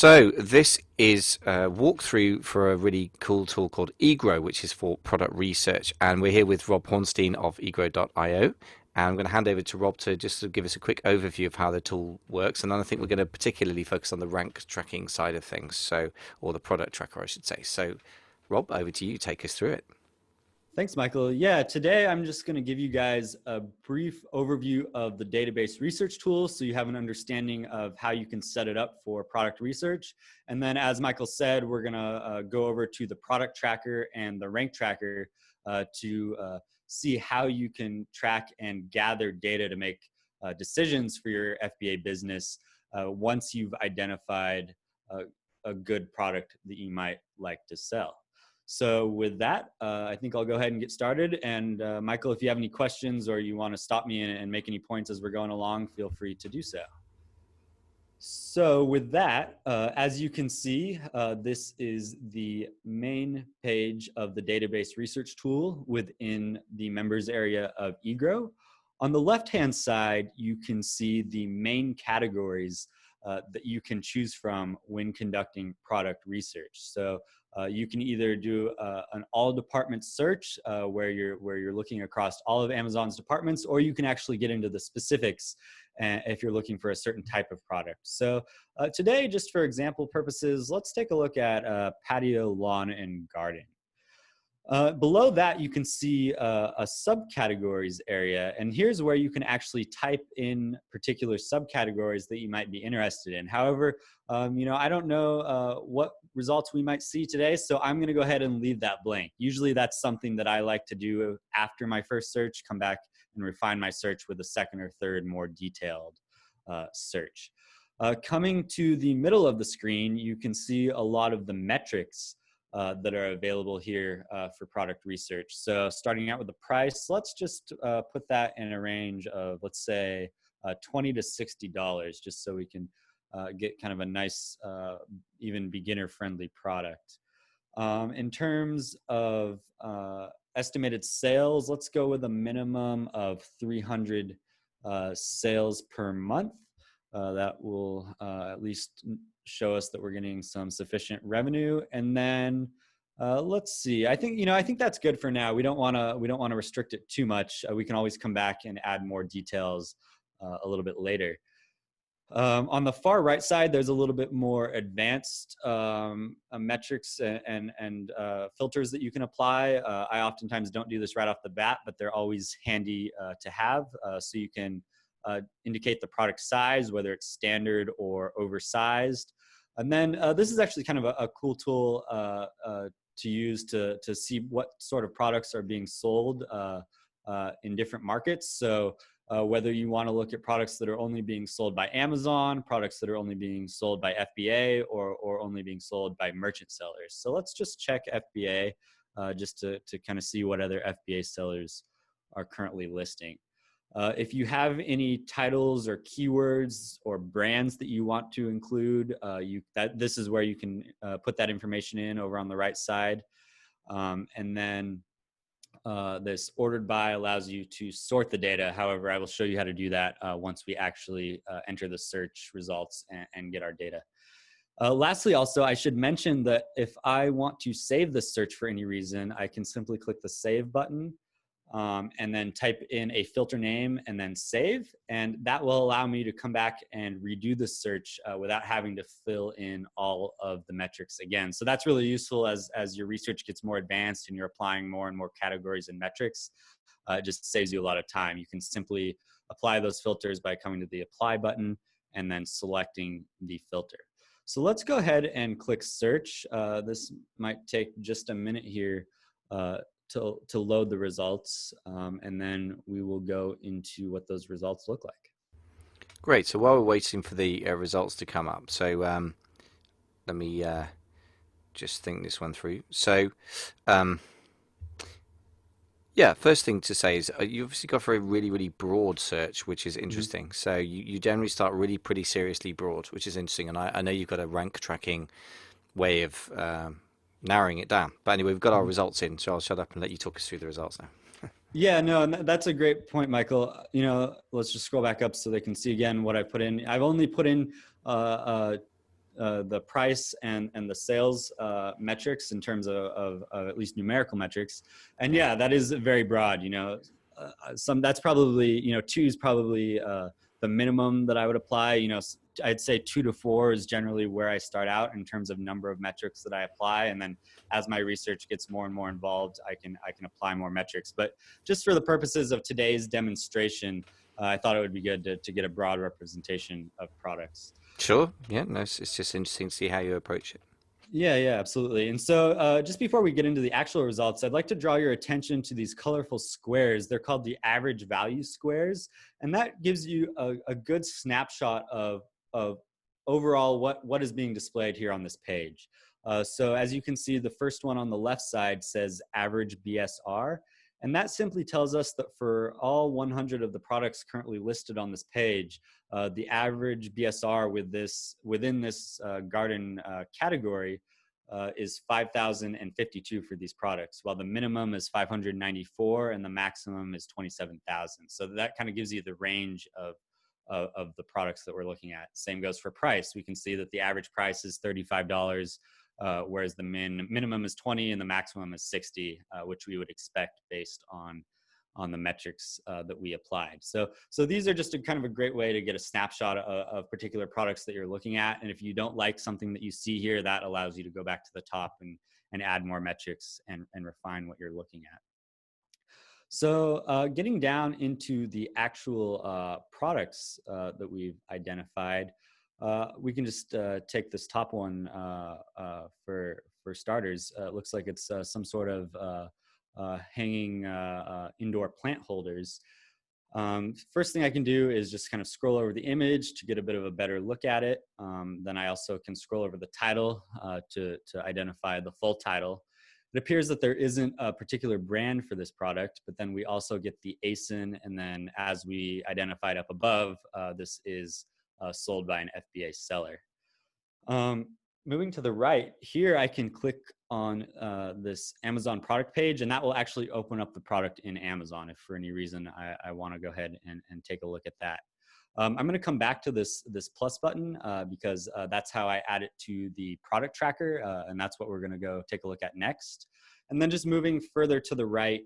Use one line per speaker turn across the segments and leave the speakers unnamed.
So this is a walkthrough for a really cool tool called Egrow, which is for product research. And we're here with Rob Horenstein of Egrow.io. And I'm going to hand over to Rob to just to give us a quick overview of how the tool works. And then I think we're going to particularly focus on the rank tracking side of things, so, or the product tracker, I should say. So Rob, over to you. Take us through it.
Thanks, Michael. Yeah, today I'm just going to give you guys a brief overview of the database research tool so you have an understanding of how you can set it up for product research. And then, as Michael said, we're going to go over to the product tracker and the rank tracker to see how you can track and gather data to make decisions for your FBA business once you've identified a good product that you might like to sell. So with that, I think I'll go ahead and get started. And Michael, if you have any questions or you want to stop me and make any points as we're going along, feel free to do so. So with that, as you can see, this is the main page of the database research tool within the members area of Egrow. On the left-hand side, you can see the main categories that you can choose from when conducting product research. So you can either do an all department search where you're looking across all of Amazon's departments, or you can actually get into the specifics if you're looking for a certain type of product. So today, just for example purposes, let's take a look at patio, lawn, and garden. Below that, you can see a subcategories area, and here's where you can actually type in particular subcategories that you might be interested in. However, I don't know what results we might see today, so I'm going to go ahead and leave that blank. Usually that's something that I like to do after my first search, come back and refine my search with a second or third more detailed search. Coming to the middle of the screen, you can see a lot of the metrics that are available here for product research. So starting out with the price, let's just put that in a range of, let's say, $20 to $60, just so we can get kind of a nice, even beginner-friendly product. In terms of estimated sales, let's go with a minimum of 300 sales per month. That will at least show us that we're getting some sufficient revenue. And then let's see. I think that's good for now. We don't want to restrict it too much. We can always come back and add more details a little bit later. On the far right side, there's a little bit more advanced metrics and filters that you can apply. I oftentimes don't do this right off the bat, but they're always handy to have. So you can indicate the product size, whether it's standard or oversized. And then this is actually kind of a cool tool to use to see what sort of products are being sold in different markets. So whether you want to look at products that are only being sold by Amazon, products that are only being sold by FBA, or only being sold by merchant sellers. So let's just check FBA just to kind of see what other FBA sellers are currently listing. If you have any titles or keywords or brands that you want to include, this is where you can put that information in over on the right side. And then this ordered by allows you to sort the data. However, I will show you how to do that once we actually enter the search results and get our data. Lastly, also, I should mention that if I want to save this search for any reason, I can simply click the save button and then type in a filter name and then save. And that will allow me to come back and redo the search without having to fill in all of the metrics again. So that's really useful as your research gets more advanced and you're applying more and more categories and metrics. It just saves you a lot of time. You can simply apply those filters by coming to the apply button and then selecting the filter. So let's go ahead and click search. This might take just a minute here to load the results, and then we will go into what those results look like.
Great. So while we're waiting for the results to come up, so let me just think this one through. So yeah, first thing to say is you obviously got for a really, really broad search, which is interesting. Mm-hmm. So you generally start really pretty seriously broad, which is interesting. And I know you've got a rank tracking way of narrowing it down. But anyway, we've got our results in, so I'll shut up and let you talk us through the results now.
Yeah, no, that's a great point, Michael. Let's just scroll back up so they can see again what I put in. I've only put in the price and the sales metrics in terms of at least numerical metrics. And yeah, that is very broad. That's probably 2 is probably the minimum that I would apply. I'd say 2 to 4 is generally where I start out in terms of number of metrics that I apply, and then as my research gets more and more involved, I can apply more metrics. But just for the purposes of today's demonstration, I thought it would be good to get a broad representation of products.
Sure. Yeah. No, it's just interesting to see how you approach it.
Yeah, absolutely. And so just before we get into the actual results, I'd like to draw your attention to these colorful squares. They're called the average value squares. And that gives you a good snapshot of overall what is being displayed here on this page. So as you can see, the first one on the left side says average BSR. And that simply tells us that for all 100 of the products currently listed on this page, the average BSR within this garden category is 5,052 for these products, while the minimum is 594 and the maximum is 27,000. So that kind of gives you the range of the products that we're looking at. Same goes for price. We can see that the average price is $35. Whereas the minimum is 20 and the maximum is 60, which we would expect based on the metrics that we applied. So these are just kind of a great way to get a snapshot of particular products that you're looking at. And if you don't like something that you see here, that allows you to go back to the top and add more metrics and refine what you're looking at. So getting down into the actual products that we've identified, we can just take this top one for starters. It looks like it's some sort of hanging indoor plant holders. First thing I can do is just kind of scroll over the image to get a bit of a better look at it. Then I also can scroll over the title to identify the full title. It appears that there isn't a particular brand for this product, but then we also get the ASIN, and then as we identified up above, this is sold by an FBA seller. Moving to the right, here I can click on this Amazon product page, and that will actually open up the product in Amazon if for any reason I want to go ahead and take a look at that. I'm going to come back to this plus button because that's how I add it to the product tracker, and that's what we're going to go take a look at next. And then just moving further to the right,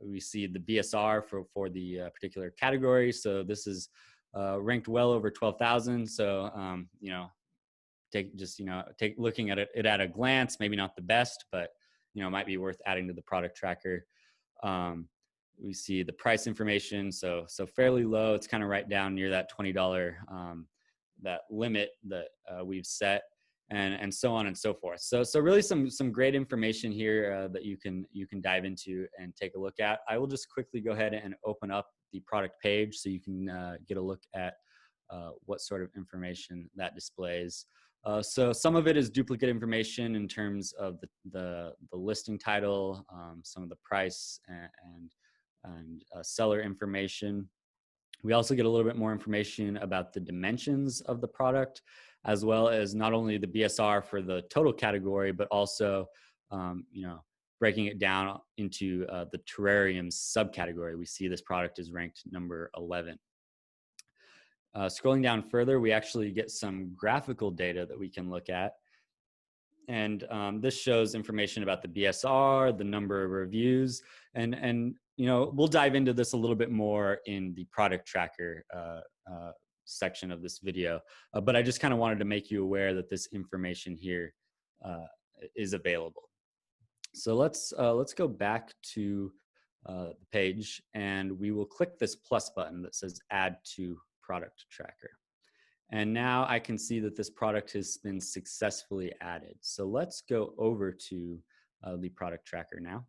we see the BSR for the particular category. So this is ranked well over 12,000. So take looking at it at a glance, maybe not the best, but might be worth adding to the product tracker. We see the price information, so fairly low. It's kind of right down near that $20 that limit that we've set, and so on and so forth. So really some great information here that you can dive into and take a look at. I will just quickly go ahead and open up the product page so you can get a look at what sort of information that displays. So some of it is duplicate information in terms of the listing title, some of the price and seller information. We also get a little bit more information about the dimensions of the product, as well as not only the BSR for the total category, but also, breaking it down into the terrarium subcategory. We see this product is ranked number 11. Scrolling down further, we actually get some graphical data that we can look at. And this shows information about the BSR, the number of reviews, and we'll dive into this a little bit more in the product tracker section of this video. But I just kind of wanted to make you aware that this information here is available. So let's go back to the page, and we will click this plus button that says Add to Product Tracker. And now I can see that this product has been successfully added. So let's go over to the product tracker now.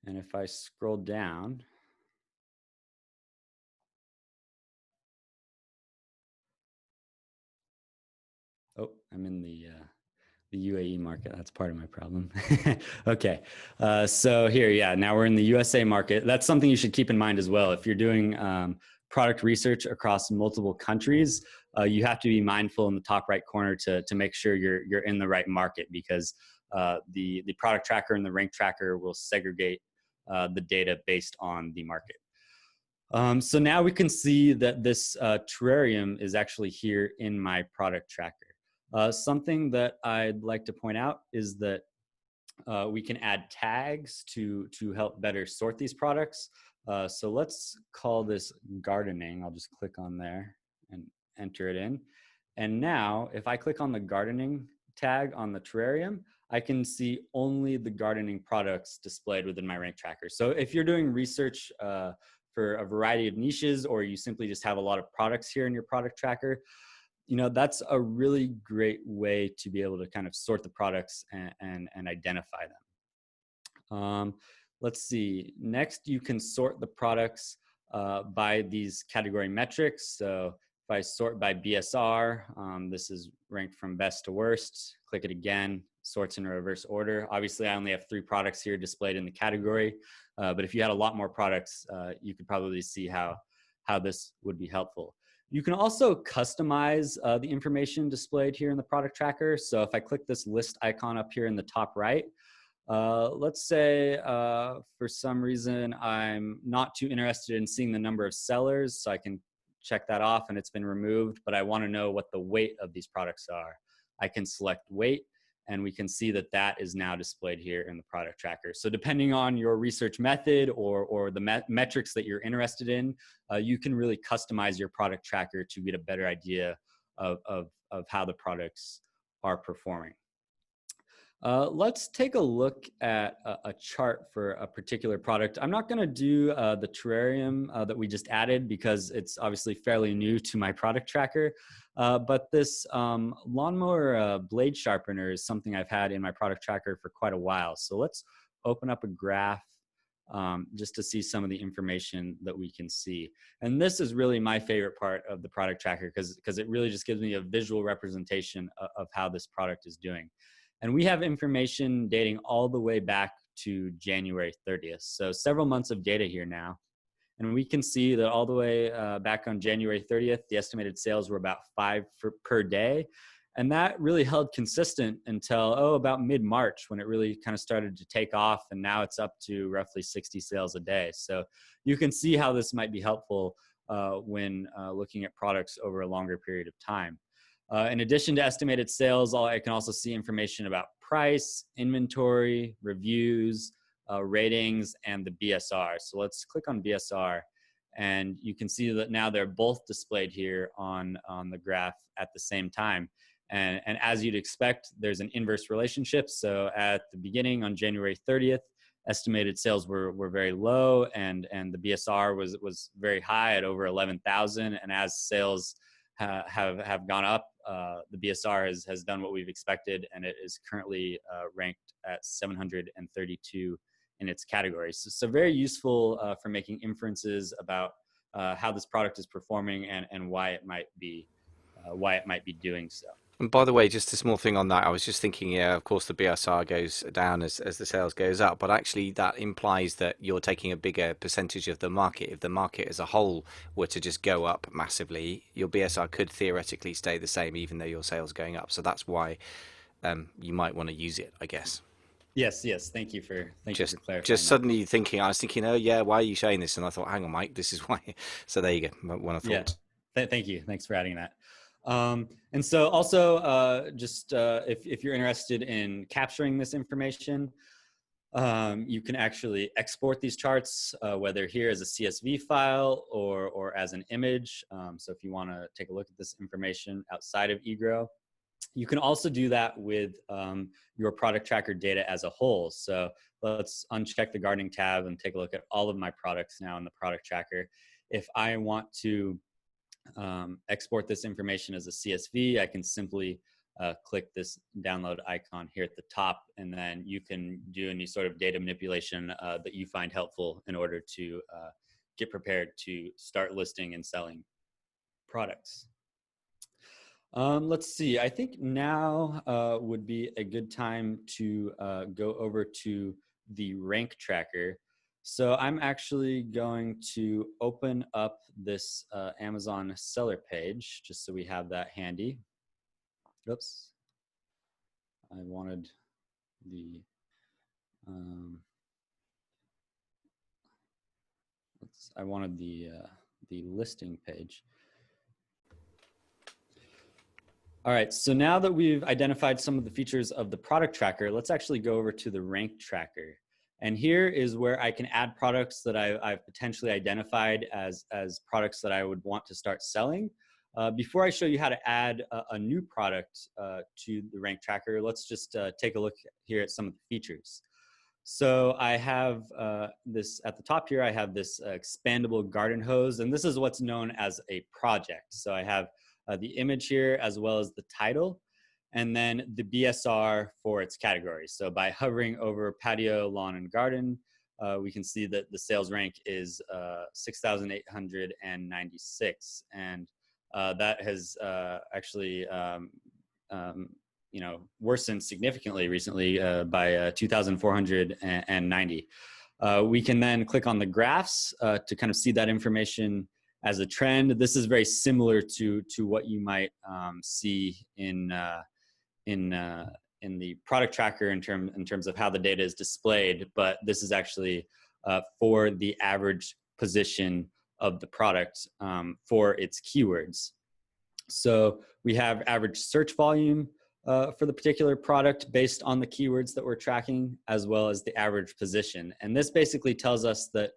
And if I scroll down, I'm in the UAE market. That's part of my problem. Okay. So here, now we're in the USA market. That's something you should keep in mind as well. If you're doing product research across multiple countries, you have to be mindful in the top right corner to make sure you're in the right market, because the product tracker and the rank tracker will segregate the data based on the market. So now we can see that this terrarium is actually here in my product tracker. Something that I'd like to point out is that we can add tags to help better sort these products. So let's call this gardening. I'll just click on there and enter it in. And now if I click on the gardening tag on the terrarium, I can see only the gardening products displayed within my rank tracker. So if you're doing research for a variety of niches, or you simply just have a lot of products here in your product tracker, that's a really great way to be able to kind of sort the products and identify them. Let's see. Next, you can sort the products by these category metrics. So if I sort by BSR, this is ranked from best to worst. Click it again, sorts in reverse order. Obviously, I only have 3 products here displayed in the category, but if you had a lot more products, you could probably see how this would be helpful. You can also customize the information displayed here in the product tracker. So if I click this list icon up here in the top right, let's say for some reason I'm not too interested in seeing the number of sellers, so I can check that off and it's been removed, but I want to know what the weight of these products are. I can select weight, and we can see that that is now displayed here in the product tracker. So depending on your research method or the metrics that you're interested in, you can really customize your product tracker to get a better idea of how the products are performing. Let's take a look at a chart for a particular product. I'm not going to do the terrarium that we just added because it's obviously fairly new to my product tracker. But this lawnmower blade sharpener is something I've had in my product tracker for quite a while. So let's open up a graph just to see some of the information that we can see. And this is really my favorite part of the product tracker because it really just gives me a visual representation of how this product is doing. And we have information dating all the way back to January 30th. So several months of data here now. And we can see that all the way back on January 30th, the estimated sales were about 5 per day. And that really held consistent until, about mid-March, when it really kind of started to take off. And now it's up to roughly 60 sales a day. So you can see how this might be helpful when looking at products over a longer period of time. In addition to estimated sales, I can also see information about price, inventory, reviews, ratings, and the BSR. So let's click on BSR, and you can see that now they're both displayed here on the graph at the same time. And as you'd expect, there's an inverse relationship. So at the beginning, on January 30th, estimated sales were very low, and the BSR was very high at over 11,000. And as sales have gone up, the BSR has done what we've expected, and it is currently ranked at 732 in its categories. So very useful for making inferences about how this product is performing and why it might be doing so.
And by the way, just a small thing on that, I was just thinking, yeah, of course the BSR goes down as the sales goes up, but actually that implies that you're taking a bigger percentage of the market. If the market as a whole were to just go up massively, your BSR could theoretically stay the same even though your sales are going up. So that's why you might want to use it, I guess.
Yes. Thank you for clarifying
Just
that.
suddenly thinking, I was thinking, oh yeah, why are you showing this? And I thought, hang on, Mike, this is why. So there you go. One of
Yeah.
thoughts.
Thank you. Thanks for adding that. And so also, if you're interested in capturing this information, you can actually export these charts, whether here as a CSV file or as an image. So if you want to take a look at this information outside of Egrow, you can also do that with your product tracker data as a whole. So let's uncheck the gardening tab and take a look at all of my products now in the product tracker. If I want to export this information as a CSV, I can simply click this download icon here at the top, and then you can do any sort of data manipulation that you find helpful in order to get prepared to start listing and selling products. Let's see, I think now would be a good time to go over to the rank tracker. So I'm actually going to open up this Amazon seller page just so we have that handy. Oops, I wanted the, let's I wanted the listing page. All right, so now that we've identified some of the features of the product tracker, let's actually go over to the rank tracker. And here is where I can add products that I've potentially identified as products that I would want to start selling. Before I show you how to add a new product to the rank tracker, let's just take a look here at some of the features. So I have this at the top here, I have this expandable garden hose, and this is what's known as a project. So I have the image here as well as the title, and then the BSR for its category. So by hovering over patio, lawn, and garden, we can see that the sales rank is 6,896, and that has actually worsened significantly recently by 2,490. We can then click on the graphs to kind of see that information as a trend. This is very similar to what you might see in the product tracker in terms of how the data is displayed, but this is actually for the average position of the product for its keywords. So we have average search volume for the particular product based on the keywords that we're tracking, as well as the average position. And this basically tells us that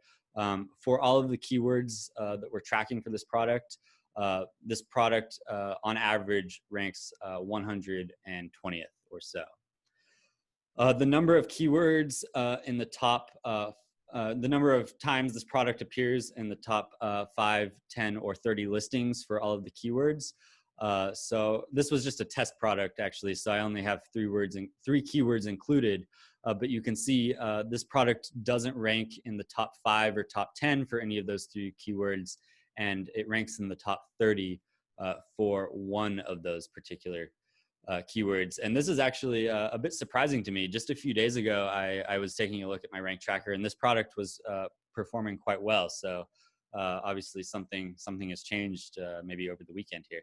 for all of the keywords that we're tracking for this product on average ranks 120th or so. The number of keywords in the top, the number of times this product appears in the top 5, 10, or 30 listings for all of the keywords. So this was just a test product actually, so I only have 3 keywords included, but you can see this product doesn't rank in the top 5 or top 10 for any of those 3 keywords, and it ranks in the top 30 for one of those particular keywords. And this is actually a bit surprising to me. Just a few days ago, I was taking a look at my rank tracker, and this product was performing quite well. So obviously something has changed maybe over the weekend here.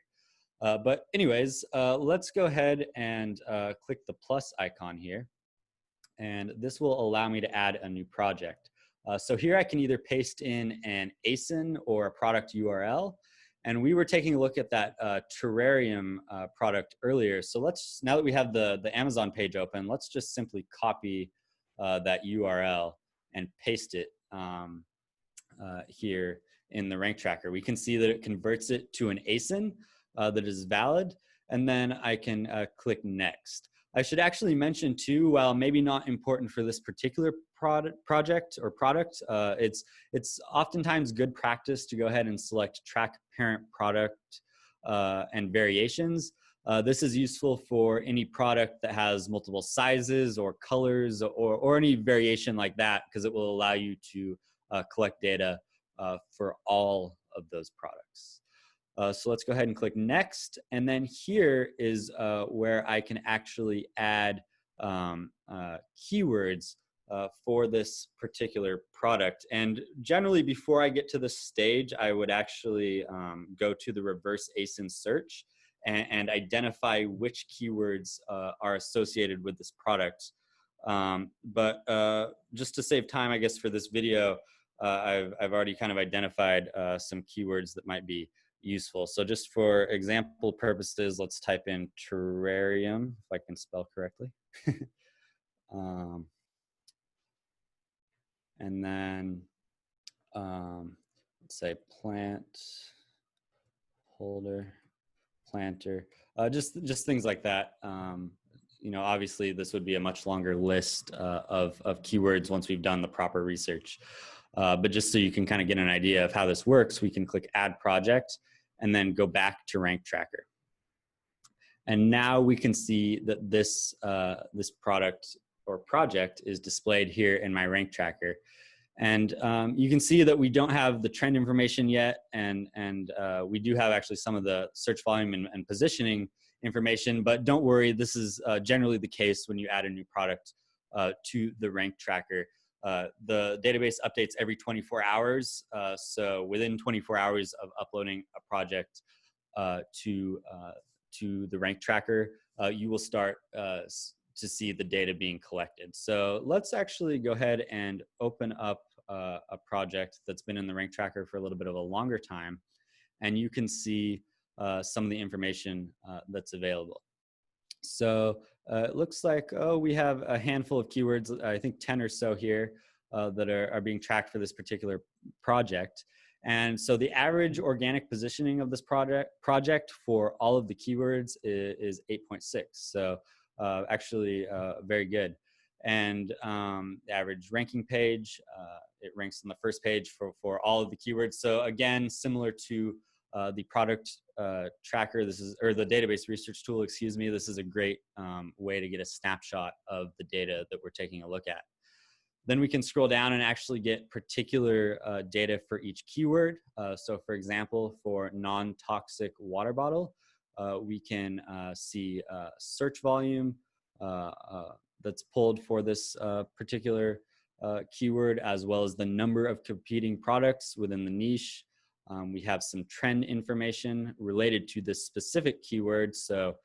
But anyways, let's go ahead and click the plus icon here. And this will allow me to add a new project. So here I can either paste in an ASIN or a product URL. And we were taking a look at that terrarium product earlier. So now that we have the Amazon page open, let's just simply copy that URL and paste it here in the rank tracker. We can see that it converts it to an ASIN that is valid, and then I can click next. I should actually mention too, while maybe not important for this particular project or product, it's oftentimes good practice to go ahead and select track parent product and variations. This is useful for any product that has multiple sizes or colors or any variation like that, because it will allow you to collect data for all of those products. So let's go ahead and click next. And then here is where I can actually add keywords for this particular product. And generally, before I get to this stage, I would actually go to the reverse ASIN search and identify which keywords are associated with this product. But just to save time, I guess, for this video, I've already kind of identified some keywords that might be useful. So just for example purposes, let's type in terrarium, if I can spell correctly. And then let's say plant holder, planter, just things like that. Obviously this would be a much longer list of keywords once we've done the proper research. But just so you can kind of get an idea of how this works, we can click add project and then go back to rank tracker. And now we can see that this product or project is displayed here in my rank tracker. And you can see that we don't have the trend information yet, and we do have actually some of the search volume and positioning information, but don't worry, this is generally the case when you add a new product to the rank tracker. The database updates every 24 hours. So within 24 hours of uploading a project to the rank tracker, you will start to see the data being collected. So let's actually go ahead and open up a project that's been in the rank tracker for a little bit of a longer time, and you can see some of the information that's available. So it looks like, we have a handful of keywords, I think 10 or so here, that are being tracked for this particular project. And so the average organic positioning of this project for all of the keywords is 8.6. So actually very good. And the average ranking page, it ranks on the first page for all of the keywords. So again, similar to the product tracker, or the database research tool, excuse me, this is a great way to get a snapshot of the data that we're taking a look at. Then we can scroll down and actually get particular data for each keyword. So for example, for non-toxic water bottle, we can see search volume that's pulled for this particular keyword, as well as the number of competing products within the niche. We have some trend information related to this specific keyword. So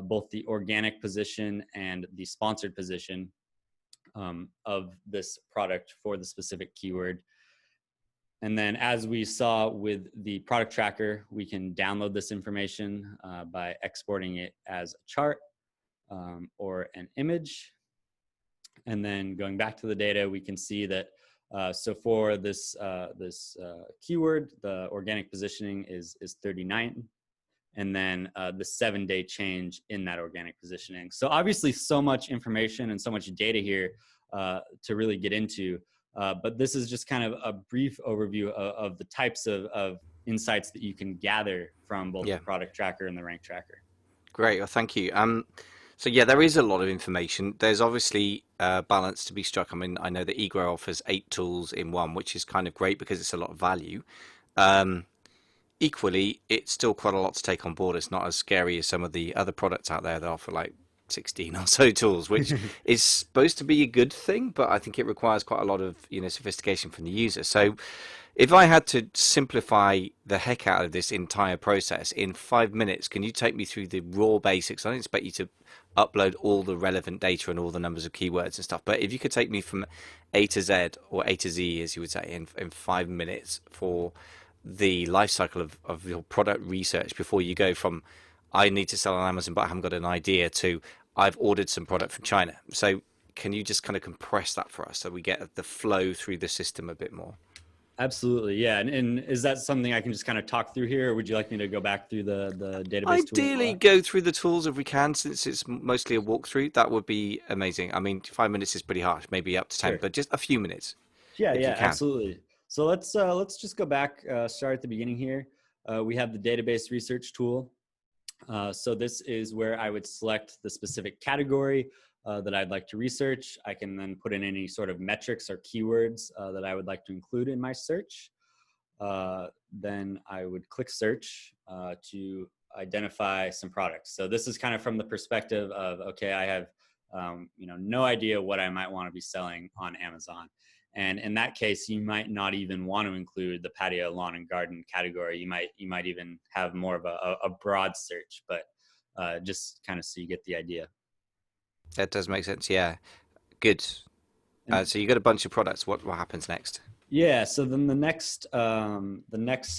both the organic position and the sponsored position of this product for the specific keyword. And then as we saw with the product tracker, we can download this information by exporting it as a chart or an image. And then going back to the data, we can see that so for this keyword, the organic positioning is 39, and then the 7-day change in that organic positioning. So obviously so much information and so much data here to really get into, but this is just kind of a brief overview of the types of insights that you can gather from both the product tracker and the rank tracker.
Great, well, thank you. So yeah, there is a lot of information. There's obviously a balance to be struck. I mean, I know that Egrow offers 8 tools in one, which is kind of great because it's a lot of value. Equally, it's still quite a lot to take on board. It's not as scary as some of the other products out there that offer like 16 or so tools, which is supposed to be a good thing, but I think it requires quite a lot of sophistication from the user. So if I had to simplify the heck out of this entire process in 5 minutes, can you take me through the raw basics? I don't expect you to upload all the relevant data and all the numbers of keywords and stuff, but if you could take me from A to Z, or A to Z as you would say, in 5 minutes for the life cycle of your product research before you go from I need to sell on Amazon but I haven't got an idea to I've ordered some product from China. So can you just kind of compress that for us so we get the flow through the system a bit more?
Absolutely, yeah. And is that something I can just kind of talk through here, or would you like me to go back through the database tool?
Ideally, go through the tools if we can, since it's mostly a walkthrough. That would be amazing. I mean, 5 minutes is pretty harsh, maybe up to 10,
Sure.
but just a few minutes.
Yeah,
if
yeah,
you can.
absolutely. So let's just go back, start at the beginning here. We have the database research tool. So this is where I would select the specific category that I'd like to research. I can then put in any sort of metrics or keywords that I would like to include in my search. Then I would click search to identify some products. So this is kind of from the perspective of, okay, I have no idea what I might want to be selling on Amazon. And in that case, you might not even want to include the patio, lawn, and garden category. You might even have more of a broad search, but just kind of so you get the idea.
That does make sense. Yeah, good. So you got a bunch of products. What happens next?
Yeah. So then the next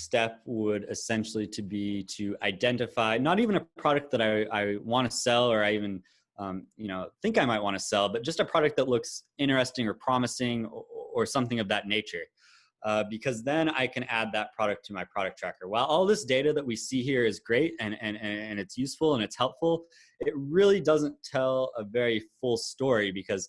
step would essentially be to identify not even a product that I want to sell, or I even think I might want to sell, but just a product that looks interesting or promising, or something of that nature. Because then I can add that product to my product tracker. While all this data that we see here is great and it's useful and it's helpful, it really doesn't tell a very full story, because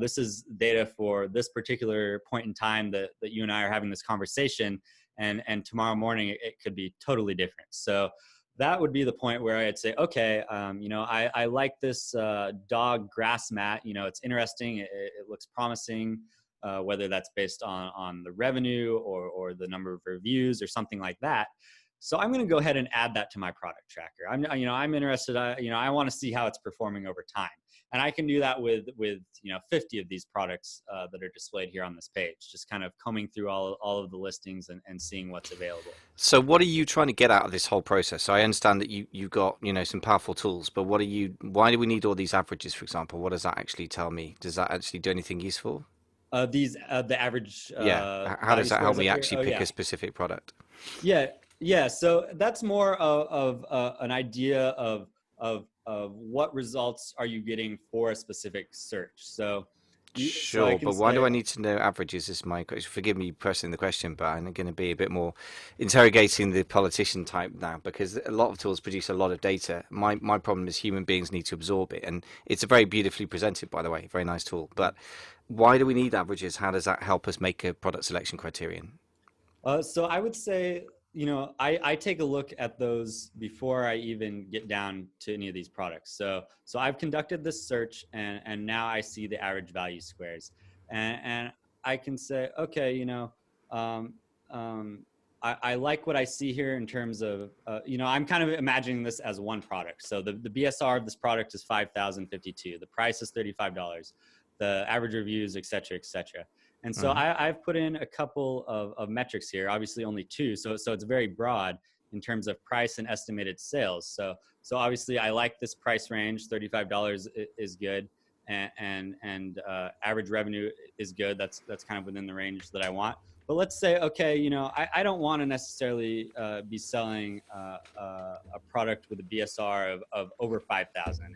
this is data for this particular point in time that you and I are having this conversation, and tomorrow morning it could be totally different. So that would be the point where I'd say, okay, I like this dog grass mat. It's interesting. It looks promising, whether that's based on the revenue or the number of reviews or something like that. So I'm going to go ahead and add that to my product tracker. I'm interested. I want to see how it's performing over time, and I can do that with 50 of these products that are displayed here on this page. Just kind of combing through all of the listings and seeing what's available.
So what are you trying to get out of this whole process? So I understand that you've got some powerful tools, but why do we need all these averages, for example? What does that actually tell me? Does that actually do anything useful?
The average
Yeah. How
value
does that help
squares
me
up here.
actually
Oh
pick a
yeah,
specific product?
yeah, yeah. So that's more of an idea of what results are you getting for a specific search. So I
Sure,
can
but why do I
say,
need to know averages? Is my question. Forgive me pressing the question, but I'm going to be a bit more interrogating the politician type now because a lot of tools produce a lot of data. My problem is human beings need to absorb it, and it's a very beautifully presented, by the way, very nice tool. But why do we need averages? How does that help us make a product selection criterion?
so I would say, I take a look at those before I even get down to any of these products. So I've conducted this search, and now I see the average value squares, and I can say, okay, um, um, I like what I see here in terms of, I'm kind of imagining this as one product. So the BSR of this product is 5,052. The price is $35. The average reviews, et cetera, et cetera. And so
Hmm.
I've put in a couple of metrics here, obviously only two. So it's very broad in terms of price and estimated sales. So obviously I like this price range. $35 is good. And average revenue is good. That's kind of within the range that I want. But let's say, okay, I don't want to necessarily be selling a product with a BSR of over 5,000.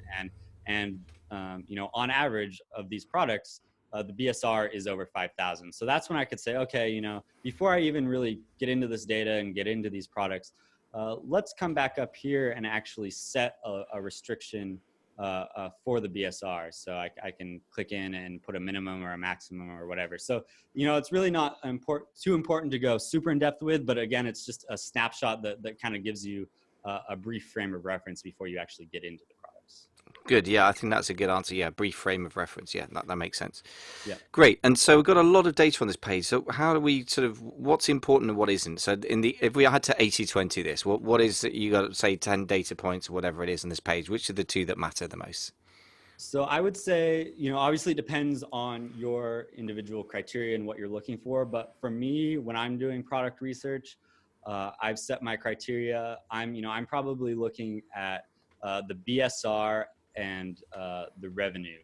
And on average of these products, the BSR is over 5,000. So that's when I could say, okay, before I even really get into this data and get into these products, let's come back up here and actually set a restriction for the BSR. So I can click in and put a minimum or a maximum or whatever. So, it's really not too important to go super in depth with, but again, it's just a snapshot that kind of gives you a brief frame of reference before you actually get into the products.
Good. Yeah, I think that's a good answer. Yeah, brief frame of reference. Yeah, that makes sense.
Yeah.
Great. And so we've got a lot of data on this page. So how do we sort of what's important and what isn't? So if we had to 80/20 this, what is it, you got say 10 data points or whatever it is on this page, which are the two that matter the most?
So I would say, obviously it depends on your individual criteria and what you're looking for. But for me, when I'm doing product research, I've set my criteria. I'm probably looking at the BSR and the revenue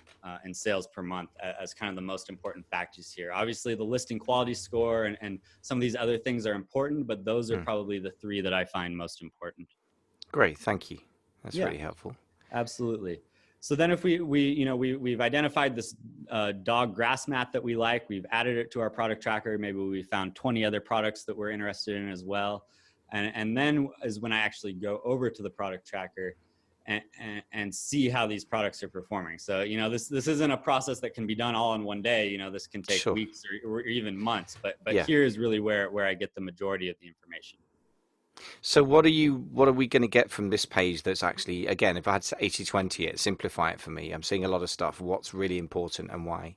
and sales per month as kind of the most important factors here. Obviously, the listing quality score and some of these other things are important, but those are
Hmm.
probably the three that I find most important.
Great. Thank you. That's
Yeah.
really helpful.
Absolutely. So then if we've identified this dog grass mat that we like, we've added it to our product tracker. Maybe we found 20 other products that we're interested in as well. And then is when I actually go over to the product tracker and see how these products are performing. So, this isn't a process that can be done all in one day. This can take
Sure.
weeks or even months, but
Yeah.
here is really where I get the majority of the information.
So what are we going to get from this page that's actually, again, if I had to 80/20 it, simplify it for me. I'm seeing a lot of stuff. What's really important and why?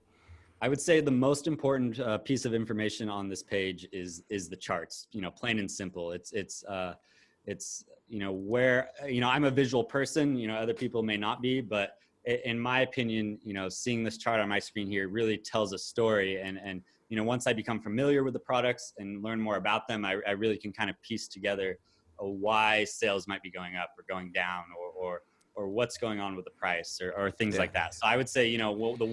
I would say the most important piece of information on this page is the charts. Plain and simple. It's where I'm a visual person. Other people may not be, but in my opinion, seeing this chart on my screen here really tells a story. And once I become familiar with the products and learn more about them, I really can kind of piece together why sales might be going up or going down, or what's going on with the price or things
Yeah.
like that. So I would say, the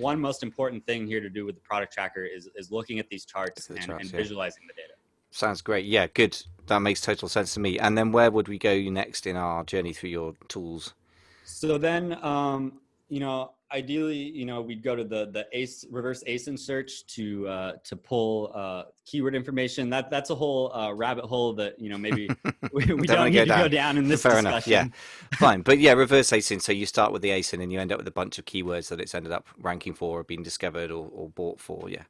one most important thing here to do with the product tracker is looking at these charts
Look at the
and
charts, yeah.
visualizing the data.
Sounds great. Yeah, good. That makes total sense to me. And then where would we go next in our journey through your tools?
So then, ideally, we'd go to the reverse ASIN search to pull keyword information. That's a whole rabbit hole that maybe we
Don't want
don't
to
need
go
to go
down.
down in this
Fair enough. Yeah,
discussion.
fine. But yeah, reverse ASIN. So you start with the ASIN and you end up with a bunch of keywords that it's ended up ranking for or being discovered or bought for. Yeah.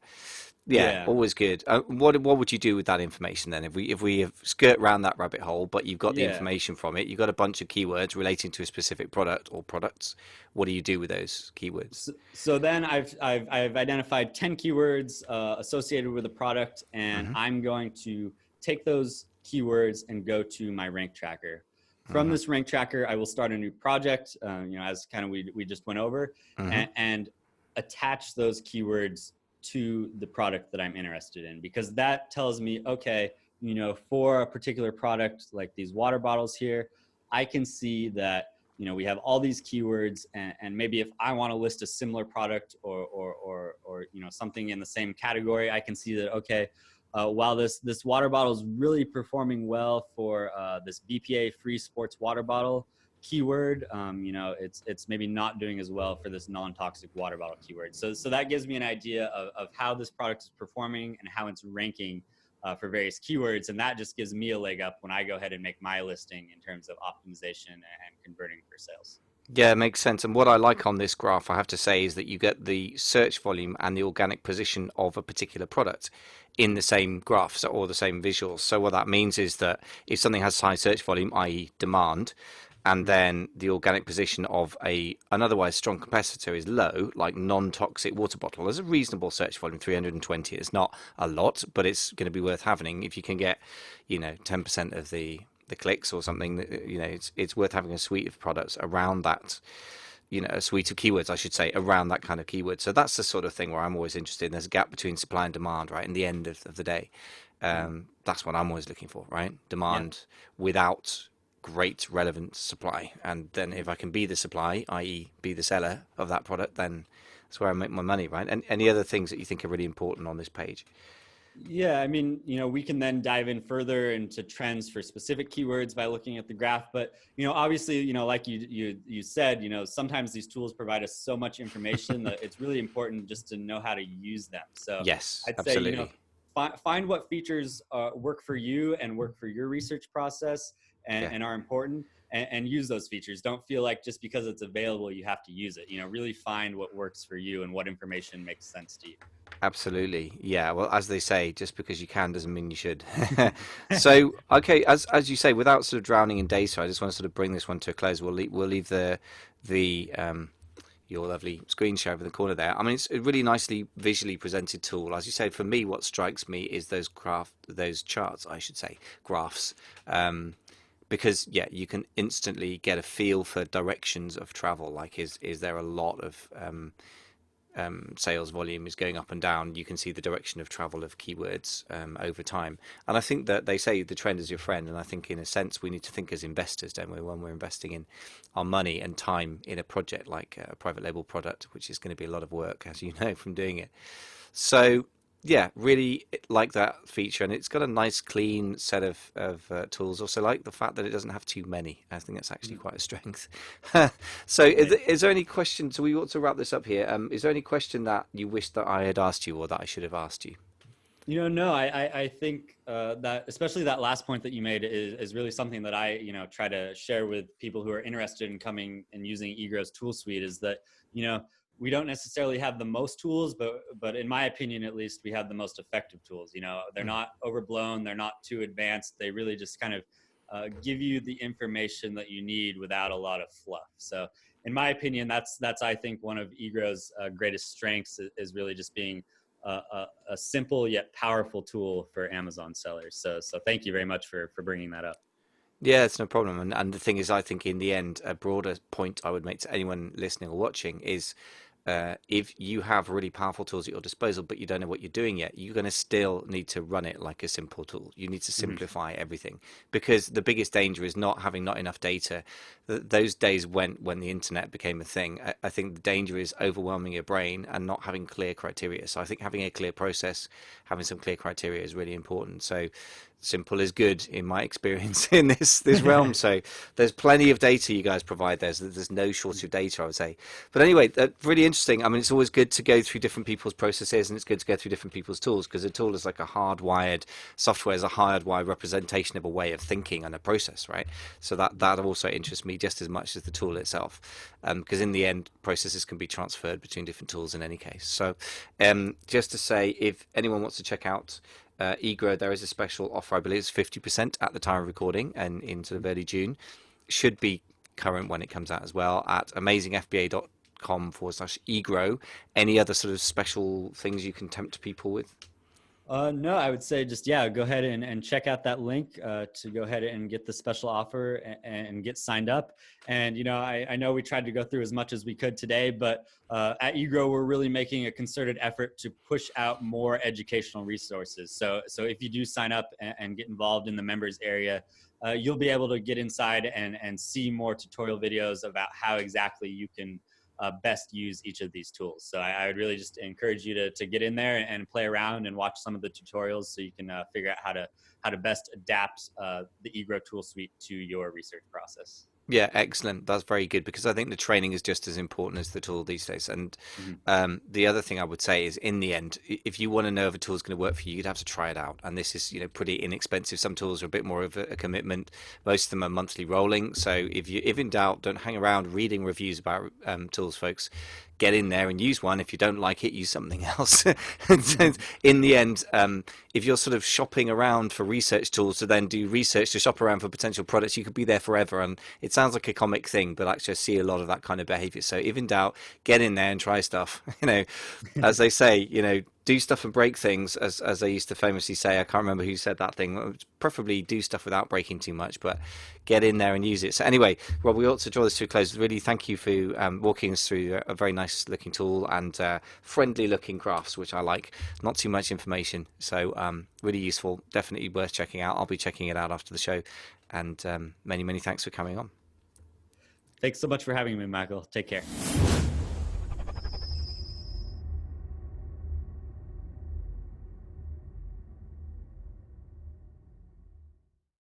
Yeah,
Yeah,
always good. What would you do with that information then? If we skirt around that rabbit hole, but you've got the
yeah.
information from it, you've got a bunch of keywords relating to a specific product or products. What do you do with those keywords?
So then I've identified 10 keywords associated with a product, and
Hmm.
I'm going to take those keywords and go to my rank tracker. From
Hmm.
this rank tracker, I will start a new project, as kind of we just went over,
Hmm.
and attach those keywords to the product that I'm interested in, because that tells me, okay, for a particular product like these water bottles here, I can see that we have all these keywords, and maybe if I want to list a similar product or something in the same category, I can see that, okay, while this water bottle is really performing well for this BPA free sports water bottle keyword, it's maybe not doing as well for this non-toxic water bottle keyword. So that gives me an idea of how this product is performing and how it's ranking for various keywords, and that just gives me a leg up when I go ahead and make my listing in terms of optimization and converting for sales.
Yeah, it makes sense. And what I like on this graph, I have to say, is that you get the search volume and the organic position of a particular product in the same graphs or the same visuals. So what that means is that if something has high search volume, i.e. demand, and then the organic position of an otherwise strong competitor is low, like non-toxic water bottle, there's a reasonable search volume, 320. It's not a lot, but it's going to be worth having if you can get, 10% of the clicks or something. It's worth having a suite of products around that, a suite of keywords, I should say, around that kind of keyword. So that's the sort of thing where I'm always interested in. There's a gap between supply and demand, right? In the end of the day, that's what I'm always looking for, right?
Yeah.
Demand without great relevant supply. And then if I can be the supply, i.e. be the seller of that product, then that's where I make my money, right? And any other things that you think are really important on this page?
Yeah, I mean, we can then dive in further into trends for specific keywords by looking at the graph. But, obviously, like you said, sometimes these tools provide us so much information that it's really important just to know how to use them. So
Yes,
I'd say,
absolutely.
find what features work for you and work for your research process
Yeah.
and are important, and use those features. Don't feel like just because it's available, you have to use it. Really find what works for you and what information makes sense to you.
Absolutely. Yeah. Well, as they say, just because you can doesn't mean you should. So, okay, as you say, without sort of drowning in data, I just want to sort of bring this one to a close. We'll leave the your lovely screen share over the corner there. I mean, it's a really nicely visually presented tool. As you say, for me, what strikes me is those charts, I should say, graphs. Because yeah, you can instantly get a feel for directions of travel. Like, is there a lot of sales volume is going up and down? You can see the direction of travel of keywords over time. And I think that they say the trend is your friend. And I think in a sense we need to think as investors, don't we, when we're investing in our money and time in a project like a private label product, which is going to be a lot of work, as you know, from doing it. So yeah, really like that feature, and it's got a nice clean set of tools. Also like the fact that it doesn't have too many. I think that's actually quite a strength. So
Right.
is there any question, so we ought to wrap this up here, is there any question that you wish that I had asked you or that I should have asked you?
No, I think that especially that last point that you made is really something that I, try to share with people who are interested in coming and using Egrow's tool suite, is that, we don't necessarily have the most tools, but in my opinion, at least, we have the most effective tools. They're
Mm.
not overblown. They're not too advanced. They really just kind of give you the information that you need without a lot of fluff. So in my opinion, that's I think one of Egrow's greatest strengths is really just being a simple yet powerful tool for Amazon sellers. So thank you very much for bringing that up.
Yeah, it's no problem. And the thing is, I think in the end, a broader point I would make to anyone listening or watching is if you have really powerful tools at your disposal, but you don't know what you're doing yet, you're going to still need to run it like a simple tool. You need to
Mm-hmm.
simplify everything, because the biggest danger is not having not enough data. Those days went when the internet became a thing. I think the danger is overwhelming your brain and not having clear criteria. So I think having a clear process, having some clear criteria is really important. So simple is good in my experience in this realm. So there's plenty of data you guys provide. There's no shortage of data, I would say. But anyway, really interesting. I mean, it's always good to go through different people's processes, and it's good to go through different people's tools, because a tool is like a hardwired software is a hardwired representation of a way of thinking and a process, right? So that also interests me just as much as the tool itself, because in the end, processes can be transferred between different tools in any case. So just to say, if anyone wants to check out Egrow, there is a special offer. I believe it's 50% at the time of recording, and in sort of early June. Should be current when it comes out as well, at amazingfba.com/Egrow. Any other sort of special things you can tempt people with?
No, I would say just, yeah, go ahead and check out that link to go ahead and get the special offer and get signed up. And, I know we tried to go through as much as we could today, but at Egrow, we're really making a concerted effort to push out more educational resources. So if you do sign up and get involved in the members area, you'll be able to get inside and see more tutorial videos about how exactly you can best use each of these tools. So I would really just encourage you to get in there and play around and watch some of the tutorials so you can figure out how to best adapt the Egrow tool suite to your research process.
Yeah, excellent. That's very good because I think the training is just as important as the tool these days. And
Mhm.
the other thing I would say is, in the end, if you want to know if a tool is going to work for you, you'd have to try it out. And this is, pretty inexpensive. Some tools are a bit more of a commitment. Most of them are monthly rolling. So if in doubt, don't hang around reading reviews about tools, folks. Get in there and use one. If you don't like it, use something else. And so in the end, if you're sort of shopping around for research tools to then do research to shop around for potential products, you could be there forever. And it sounds like a comic thing, but actually I see a lot of that kind of behavior. So if in doubt, get in there and try stuff. As they say, do stuff and break things, as they used to famously say. I can't remember who said that thing. Preferably do stuff without breaking too much, but get in there and use it. So anyway, Rob, we ought to draw this to a close. Really, thank you for walking us through a very nice looking tool and friendly looking graphs, which I like. Not too much information, so really useful. Definitely worth checking out. I'll be checking it out after the show. And many, many thanks for coming on.
Thanks so much for having me, Michael. Take care.